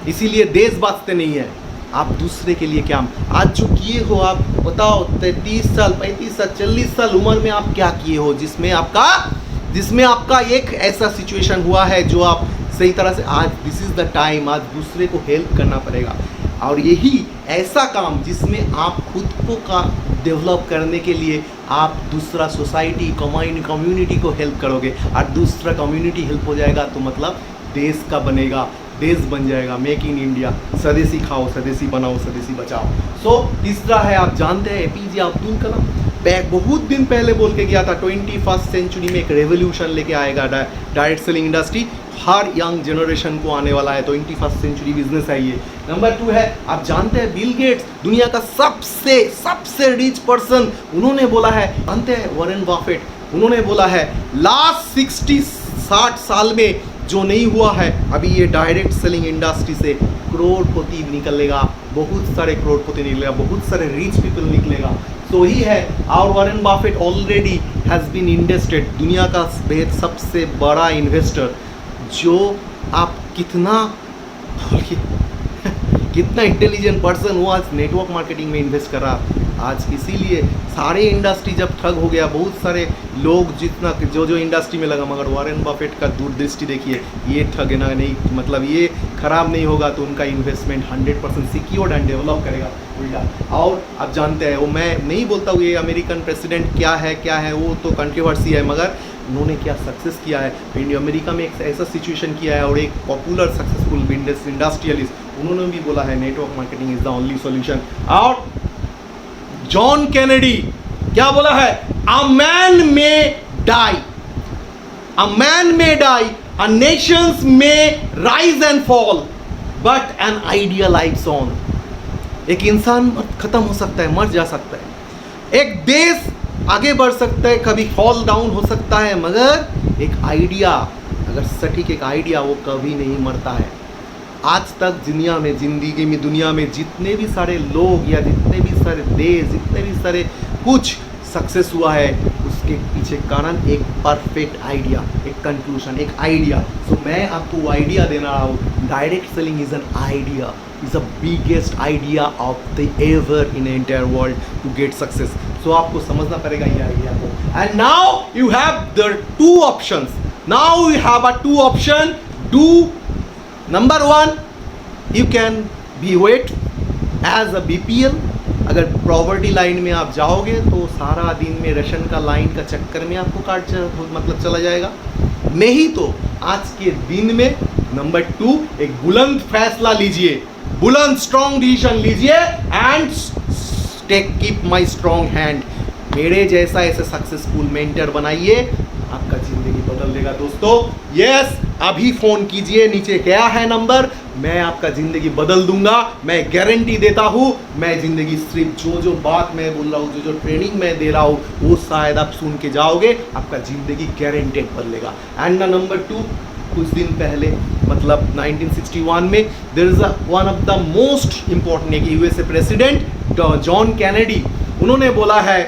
इसीलिए देश वास्ते नहीं है, आप दूसरे के लिए क्या, आज जो किए हो आप बताओ, 30 साल 35 साल 40 साल उम्र में आप क्या किए हो जिसमें आपका एक ऐसा सिचुएशन हुआ है जो आप सही तरह से, आज दिस इज़ द टाइम, आज दूसरे को हेल्प करना पड़ेगा. और यही ऐसा काम जिसमें आप खुद को का डेवलप करने के लिए आप दूसरा सोसाइटी कम्युनिटी को हेल्प करोगे, और दूसरा कम्युनिटी हेल्प हो जाएगा तो मतलब देश का बनेगा, देश बन जाएगा. मेक इन इंडिया, स्वदेशी खाओ, स्वदेशी बनाओ, स्वदेशी बचाओ. सो तीसरा है, आप जानते हैं एपीजे अब्दुल कलाम बहुत दिन पहले बोल के गया था 21st सेंचुरी में एक रेवोल्यूशन लेके आएगा डायरेक्ट सेलिंग इंडस्ट्री. हर यंग जनरेशन को आने वाला है, 21st सेंचुरी बिजनेस है ये. नंबर 2 है, आप जानते हैं बिल गेट्स दुनिया का सबसे रिच पर्सन, उन्होंने बोला है, जानते हैं वॉरेन बफेट, उन्होंने बोला है लास्ट 60 साल में जो नहीं हुआ है, अभी ये डायरेक्ट सेलिंग इंडस्ट्री से करोड़पति निकलेगा, बहुत सारे करोड़पति निकलेगा, बहुत सारे रिच पीपल निकलेगा. तो ही है. और Warren Buffett already has been invested, दुनिया का सबसे बड़ा इन्वेस्टर, जो आप कितना इंटेलिजेंट पर्सन वो आज नेटवर्क मार्केटिंग में इन्वेस्ट कर रहा आज. इसीलिए सारे इंडस्ट्री जब ठग हो गया, बहुत सारे लोग जितना जो इंडस्ट्री में लगा, मगर वॉरेन बफेट का दूरदृष्टि देखिए, ये ठगना नहीं, मतलब ये खराब नहीं होगा तो उनका इन्वेस्टमेंट 100% सिक्योर्ड एंड डेवलप करेगा उल्टा. और आप जानते हैं, वो मैं नहीं बोलता हूँ ये अमेरिकन प्रेसिडेंट क्या है, वो तो कंट्रोवर्सी है, मगर उन्होंने क्या सक्सेस किया है. इंडिया अमेरिका में एक ऐसा सिचुएशन किया है, और एक पॉपुलर सक्सेसफुल इंडस्ट्रियलिस्ट, उन्होंने भी बोला है network marketing is the only solution. और जॉन कैनेडी क्या बोला है? अ मैन में डाई, अ नेशंस में rise and fall, but an idea lives on. एक इंसान खत्म हो सकता है, मर जा सकता है, एक देश आगे बढ़ सकता है, कभी फॉल डाउन हो सकता है, मगर एक आइडिया, अगर सटीक एक आइडिया, वो कभी नहीं मरता है. आज तक दुनिया में जितने भी सारे लोग या जितने भी सारे देश, जितने भी सारे कुछ सक्सेस हुआ है, उसके पीछे कारण एक परफेक्ट आइडिया, एक कंक्लूजन, एक आइडिया. सो मैं आपको वो आइडिया देना रहा हूँ. Direct selling is an idea, is the biggest idea of the ever in the entire world to get success. So आपको समझना पड़ेगा ये आइडिया को. And now you have the two options. Now you have a two option. Do number 1, you can be wait as a BPL. अगर property line में आप जाओगे तो सारा दिन में राशन का लाइन का चक्कर में आपको मतलब चला जाएगा. नहीं तो आज के दिन में नंबर 2 एक बुलंद फैसला लीजिए, बुलंद स्ट्रॉन्ग डिसीजन लीजिए, and keep my strong hand. मेरे जैसा ऐसे सक्सेसफुल मेंटर बनाइए, आपका जिंदगी बदल देगा दोस्तों. यस, अभी फोन कीजिए, नीचे क्या है नंबर, मैं आपका ज़िंदगी बदल दूंगा, मैं गारंटी देता हूँ. मैं ज़िंदगी सिर्फ जो बात मैं बोल रहा हूँ, जो ट्रेनिंग मैं दे रहा हूँ, वो शायद आप सुन के जाओगे, आपका ज़िंदगी गारंटेड बदलेगा. एंड नंबर 2, कुछ दिन पहले मतलब 1961 में there is one of the most important एक यूएसए प्रेसिडेंट जॉन कैनेडी, उन्होंने बोला है,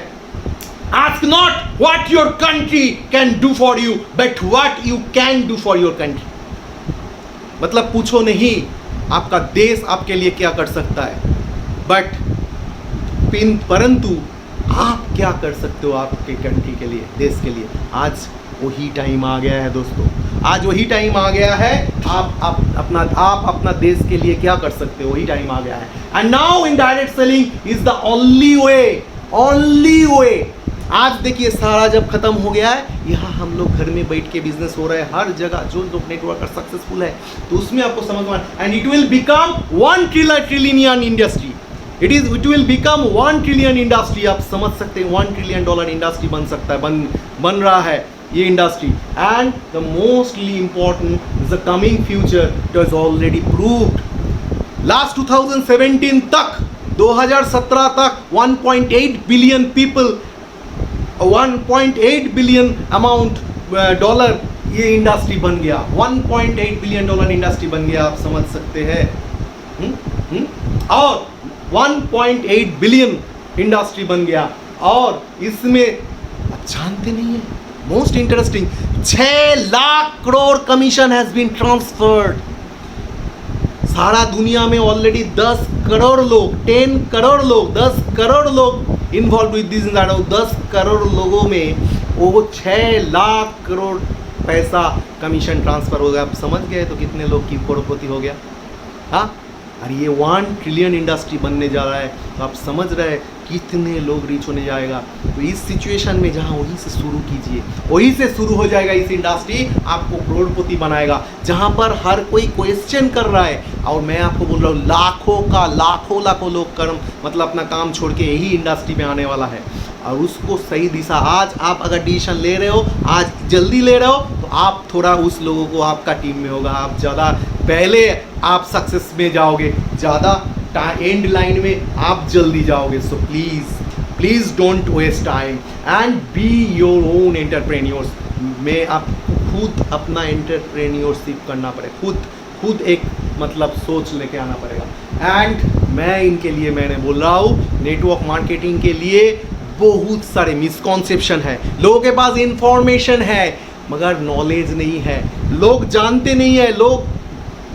ask not what your country can do for you, but what you can do for your country. मतलब पूछो नहीं आपका देश आपके लिए क्या कर सकता है, परंतु आप क्या कर सकते हो आपके कंट्री के लिए, देश के लिए. आज वही टाइम आ गया है दोस्तों, आज वही टाइम आ गया है. आप अपना देश के लिए क्या कर सकते हो, वही टाइम आ गया है. And now in direct selling is the only way आज देखिए सारा जब खत्म हो गया है, यहाँ हम लोग घर में बैठ के बिजनेस हो रहा है हर जगह, जो लोग नेटवर्कर सक्सेसफुल है, तो उसमें आपको समझ में, and it will become 1 trillion industry, it will become 1 trillion industry. आप समझ सकते हैं $1 ट्रिलियन इंडस्ट्री बन सकता है, बन रहा है ये industry. And the mostly important the coming future it is already proved. Last 2017 तक, 2017 तक 1.8 billion people, 1.8 billion amount dollar ये इंडस्ट्री बन गया, 1.8 बिलियन डॉलर इंडस्ट्री बन गया, आप समझ सकते हैं। और 1.8 बिलियन इंडस्ट्री बन गया, और इसमें आप जानते नहीं है, most interesting, 6 lakh crore commission has been transferred. सारा दुनिया में ऑलरेडी 10 करोड़ लोग, 10 करोड़ लोग, 10 करोड़ लोग इन्वॉल्व विद दिस, 10 करोड़ लोगों में वो 6 लाख करोड़ पैसा कमीशन ट्रांसफर हो गया। आप समझ गए तो कितने लोग की करोड़पति हो गया। हाँ, और ये 1 ट्रिलियन इंडस्ट्री बनने जा रहा है, तो आप समझ रहे हैं कितने लोग रीच होने जाएगा। तो इस सिचुएशन में जहाँ वहीं से शुरू कीजिए, वहीं से शुरू हो जाएगा इस इंडस्ट्री, आपको करोड़पति बनाएगा। जहाँ पर हर कोई क्वेश्चन कर रहा है, और मैं आपको बोल रहा हूँ लाखों लोग कर्म मतलब अपना काम छोड़ के यही इंडस्ट्री में आने वाला है। और उसको सही दिशा, आज आप अगर डिसीजन ले रहे हो, आज जल्दी ले रहे हो, तो आप थोड़ा उस लोगों को आपका टीम में होगा, आप ज़्यादा पहले आप सक्सेस में जाओगे, ज़्यादा एंड लाइन में आप जल्दी जाओगे। So please don't waste time and be your own entrepreneurs. में आपको खुद अपना एंटरप्रेन्योरशिप करना पड़ेगा, खुद एक मतलब सोच लेके आना पड़ेगा। एंड मैं इनके लिए मैंने बोल रहा हूँ, नेटवर्क मार्केटिंग के लिए बहुत सारे मिसकॉन्सेप्शन है, लोगों के पास इंफॉर्मेशन है मगर नॉलेज नहीं है, लोग जानते नहीं है, लोग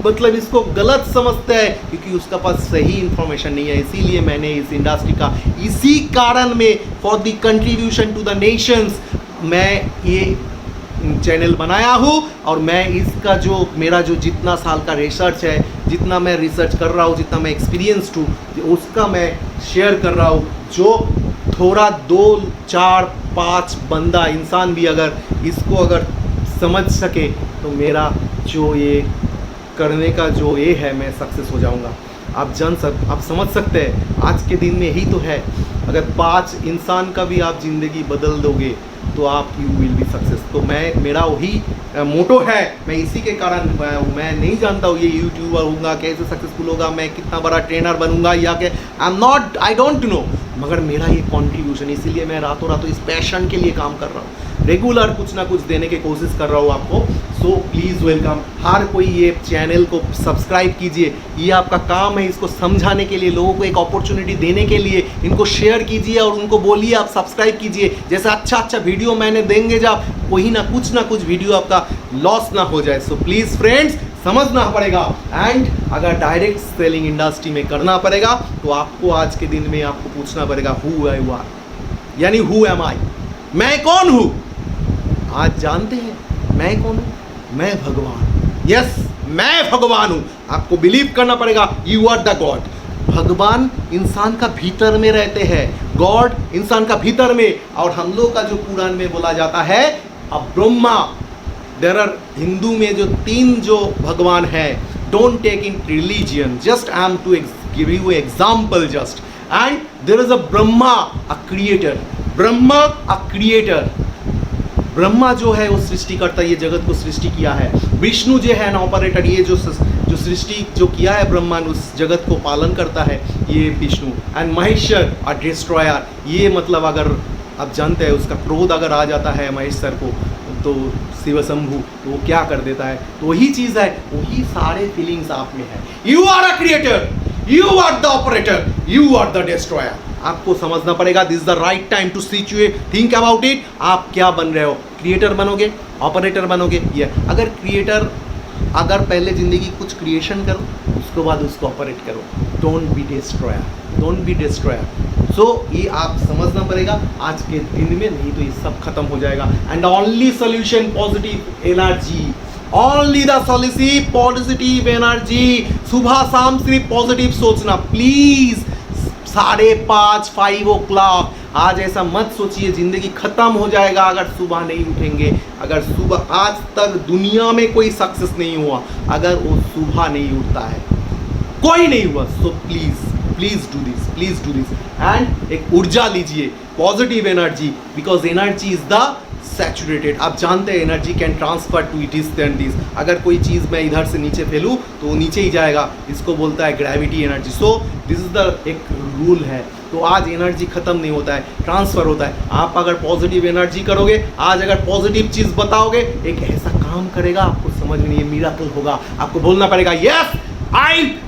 मतलब इसको गलत समझते हैं क्योंकि उसका पास सही इंफॉर्मेशन नहीं है। इसीलिए मैंने इस इंडस्ट्री का इसी कारण में for the contribution to the nations मैं ये चैनल बनाया हूँ। और मैं इसका जो मेरा जो जितना साल का रिसर्च है, जितना मैं रिसर्च कर रहा हूँ, जितना मैं एक्सपीरियंस्ड हूँ, उसका मैं शेयर कर रहा हूँ। जो थोड़ा 2, 4, 5 बंदा इंसान भी अगर इसको अगर समझ सके तो मेरा जो ये करने का जो ये है, मैं सक्सेस हो जाऊंगा। आप समझ सकते हैं आज के दिन में यही तो है, अगर 5 इंसान का भी आप ज़िंदगी बदल दोगे तो आप यू विल बी सक्सेस। तो मेरा वही मोटो है, मैं इसी के कारण मैं नहीं जानता हूँ ये यूट्यूबर होगा कैसे सक्सेसफुल होगा, मैं कितना बड़ा ट्रेनर बनूंगा या क्या, आई डोंट नो, मगर मेरा ये कॉन्ट्रीब्यूशन, इसीलिए मैं रातों रातों इस पैशन के लिए काम कर रहा हूँ, रेगुलर कुछ ना कुछ देने की कोशिश कर रहा हूँ आपको। सो प्लीज़ वेलकम, हर कोई ये चैनल को सब्सक्राइब कीजिए, ये आपका काम है, इसको समझाने के लिए, लोगों को एक अपॉर्चुनिटी देने के लिए इनको शेयर कीजिए और उनको बोलिए आप सब्सक्राइब कीजिए। जैसे अच्छा वीडियो मैंने देंगे जब वही ना कुछ वीडियो आपका लॉस ना हो जाए। सो प्लीज़ फ्रेंड्स, समझना पड़ेगा। एंड अगर डायरेक्ट सेलिंग इंडस्ट्री में करना पड़ेगा तो आपको आज के दिन में आपको पूछना पड़ेगा हु आई आर, यानी हु एम आई, मैं कौन हूँ। आज जानते हैं मैं कौन हूँ, मैं भगवान, यस मैं भगवान हूँ। आपको बिलीव करना पड़ेगा यू आर द गॉड। भगवान इंसान का भीतर में रहते हैं, गॉड इंसान का भीतर में। और हम लोग का जो पुराण में बोला जाता है ब्रह्मा, देयर आर हिंदू में जो 3 जो भगवान है, don't take in religion, just I am to give you example just. And there is a Brahma, a creator, Brahma a creator. Brahma जो है वो सृष्टि करता है, ये जगत को सृष्टि किया है। विष्णु जो है ना ऑपरेटर, ये जो सृष्टि जो किया है ब्रह्मा ने, उस जगत को पालन करता है ये विष्णु। एंड महेश्वर और डिस्ट्रॉयर, ये मतलब अगर आप जानते हैं उसका क्रोध अगर आ जाता है महेश्वर को तो शिव शंभु तो वो क्या कर देता है। तो वही चीज़ है, वही सारे फीलिंग्स आप में है। You are a creator, you are the operator, you are the destroyer. आपको समझना पड़ेगा, this is the right time to situate, think about it. आप क्या बन रहे हो, क्रिएटर बनोगे, ऑपरेटर बनोगे। ये अगर क्रिएटर, अगर पहले ज़िंदगी कुछ क्रिएशन करो उसके बाद उसको ऑपरेट करो, don't be destroyer, don't be destroyer. So ये आप समझना पड़ेगा आज के दिन में, नहीं तो ये सब खत्म हो जाएगा। And only solution positive energy, only the solution positive energy. सुबह शाम सिर्फ पॉजिटिव सोचना प्लीज। 5:30 5 o'clock आज ऐसा मत सोचिए ज़िंदगी ख़त्म हो जाएगा अगर सुबह नहीं उठेंगे। अगर सुबह, आज तक दुनिया में कोई सक्सेस नहीं हुआ अगर वो सुबह नहीं उठता है, कोई नहीं हुआ। So please do this and एक ऊर्जा लीजिए, positive energy, because energy is the saturated. आप जानते हैं energy can transfer to it is and this. अगर कोई चीज़ मैं इधर से नीचे फैलूँ तो वो नीचे ही जाएगा, इसको बोलता है gravity energy. So this is the एक रूल है। तो आज एनर्जी ख़त्म नहीं होता है, ट्रांसफ़र होता है। आप अगर पॉजिटिव एनर्जी करोगे, आज अगर पॉजिटिव चीज़ बताओगे, एक ऐसा काम करेगा आपको समझ में नहीं, ये मिराकल होगा। आपको बोलना पड़ेगा यस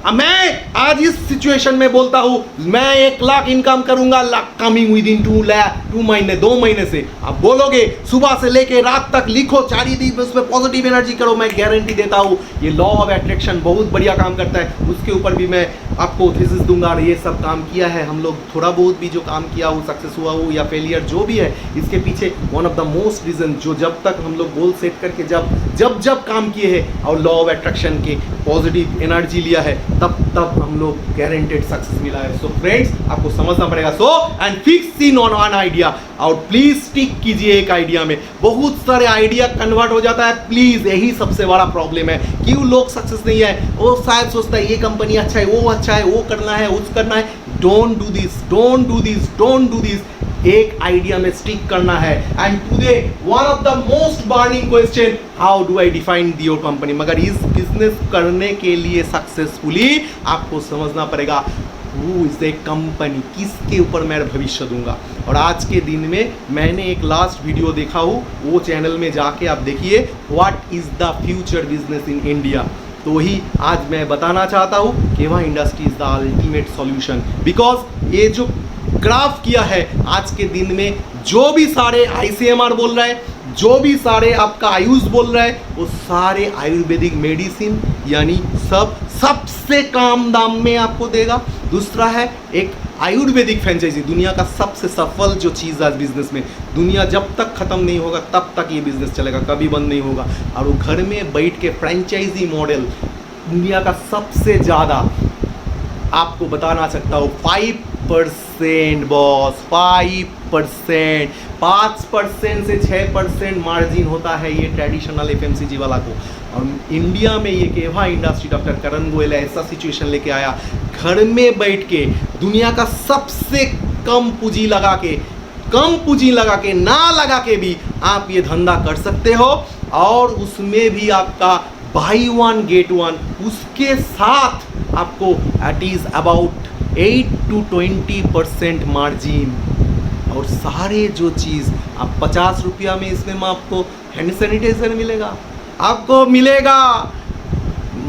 मैं आज इस सिचुएशन में बोलता हूं, मैं 1 लाख इनकम करूंगा, कमिंग विद इन 2 महीने 2 महीने से। आप बोलोगे सुबह से लेके रात तक लिखो, 4 दिन उसमें पॉजिटिव एनर्जी करो, मैं गारंटी देता हूं ये लॉ ऑफ अट्रैक्शन बहुत बढ़िया काम करता है। उसके ऊपर भी मैं आपको थीसिस दूंगा और ये सब काम किया है हम लोग। थोड़ा बहुत भी जो काम किया हो, सक्सेस हुआ हो या फेलियर जो भी है, इसके पीछे one of the most reason जो जब तक हम लोग गोल सेट करके जब काम किए हैं और लॉ ऑफ अट्रैक्शन के पॉजिटिव एनर्जी लिया है, तब हम लोग गारंटेड सक्सेस मिला है। सो फ्रेंड्स, आपको समझना पड़ेगा। So and fix in on one idea और प्लीज स्टिक कीजिए एक आइडिया में। बहुत सारे आइडिया कन्वर्ट हो जाता है, प्लीज, यही सबसे बड़ा प्रॉब्लम है। क्यों लोग सक्सेस नहीं है? वो शायद सोचता है ये कंपनी अच्छा है, वो अच्छा है, वो करना है, उस करना है। Don't do this. एक आइडिया में स्टिक करना है। And today one of the most burning question, how do I define your company. मगर इस बिजनेस करने के लिए सक्सेसफुली आपको समझना पड़ेगा हु इज ए कंपनी, किसके ऊपर मैं भविष्य दूंगा। और आज के दिन में मैंने एक लास्ट वीडियो देखा हूँ, वो चैनल में जाके आप देखिए, what is the future business in India. तो वही आज मैं बताना चाहता हूँ कि वह industry is the ultimate solution. Because ये जो ग्राफ किया है आज के दिन में, जो भी सारे ICMR बोल रहा है, जो भी सारे आपका आयुष बोल रहा है, वो सारे आयुर्वेदिक मेडिसिन यानी सबसे कम दाम में आपको देगा। दूसरा है एक आयुर्वेदिक फ्रेंचाइजी, दुनिया का सबसे सफल जो चीज़ आज बिजनेस में, दुनिया जब तक ख़त्म नहीं होगा तब तक ये बिजनेस चलेगा, कभी बंद नहीं होगा। और वो घर में बैठ के फ्रेंचाइजी मॉडल दुनिया का सबसे ज़्यादा, आपको बताना सकता हूँ 5% बॉस, 5%, 5% से 6% मार्जिन होता है ये ट्रेडिशनल FMCG वाला को। और इंडिया में ये केवा इंडस्ट्री, डॉक्टर करण गोयल ऐसा सिचुएशन लेके आया, घर में बैठ के दुनिया का सबसे कम पूंजी लगा के ना लगा के भी आप ये धंधा कर सकते हो। और उसमें भी आपका बाई 1 गेट 1, उसके साथ आपको it is about 8 to 20% margin. और सारे जो चीज़ आप 50 रुपया में, इसमें आपको हैंड सैनिटाइजर मिलेगा, आपको मिलेगा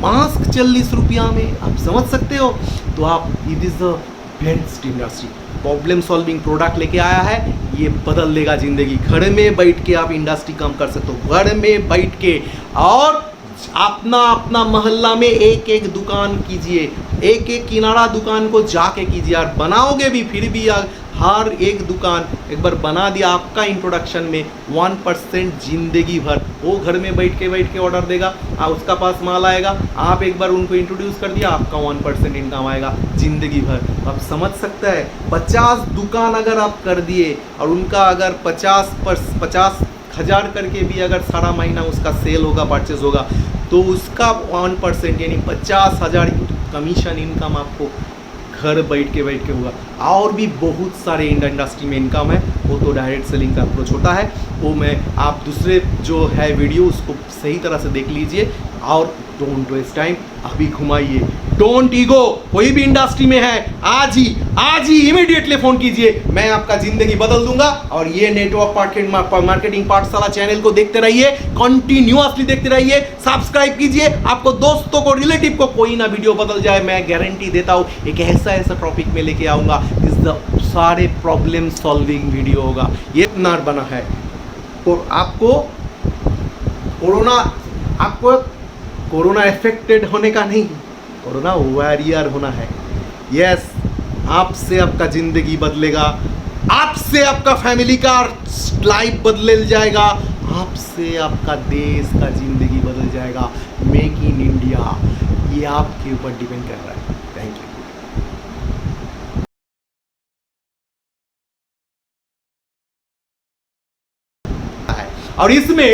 मास्क 40 रुपया में, आप समझ सकते हो। तो आप, it is the best industry, problem solving product लेके आया है, ये बदल देगा ज़िंदगी। घर में बैठ के आप इंडस्ट्री काम कर सकते हो, घर में बैठ के। और अपना मोहल्ला में एक दुकान कीजिए, एक किनारा दुकान को जाके कीजिए। और बनाओगे भी फिर भी हर एक दुकान एक बार बना दिया, आपका इंट्रोडक्शन में 1% जिंदगी भर, वो घर में बैठ के ऑर्डर देगा, उसका पास माल आएगा, आप एक बार उनको इंट्रोड्यूस कर दिया, आपका 1% इनकम आएगा जिंदगी भर। आप समझ सकते हैं, 50 दुकान अगर आप कर दिए और उनका अगर 50,000 करके भी अगर सारा महीना उसका सेल होगा, परचेज होगा, तो उसका 1% यानी 50,000 कमीशन इनकम आपको घर बैठ के होगा। और भी बहुत सारे इंडस्ट्री में इनकम है, वो तो डायरेक्ट सेलिंग का अप्रोच होता है, वो मैं आप दूसरे जो है वीडियो उसको सही तरह से देख लीजिए। और डोंट वेस्ट टाइम, अभी घुमाइए, डोंट ईगो। कोई भी इंडस्ट्री में है, आज ही इमीडिएटली फ़ोन कीजिए, मैं आपका ज़िंदगी बदल दूंगा। और ये नेटवर्क मार्केटिंग पाठशाला चैनल को देखते रहिए, कंटिन्यूअसली देखते रहिए, सब्सक्राइब कीजिए। आपको दोस्तों को, रिलेटिव को कोई ना वीडियो बदल जाए, मैं गारंटी देता हूँ। एक ऐसा टॉपिक में लेके आऊँगा, इस सारे प्रॉब्लम सॉल्विंग वीडियो होगा। ये नार बना है, तो आपको कोरोना इफेक्टेड होने का नहीं, कोरोना वॉरियर होना है। यस, आपसे आपका ज़िंदगी बदलेगा, आपसे आपका फैमिली का लाइफ बदल जाएगा, आपसे आपका देश का ज़िंदगी बदल जाएगा। मेक इन इंडिया, ये आपके ऊपर डिपेंड कर रहा है। Thank you. और इसमें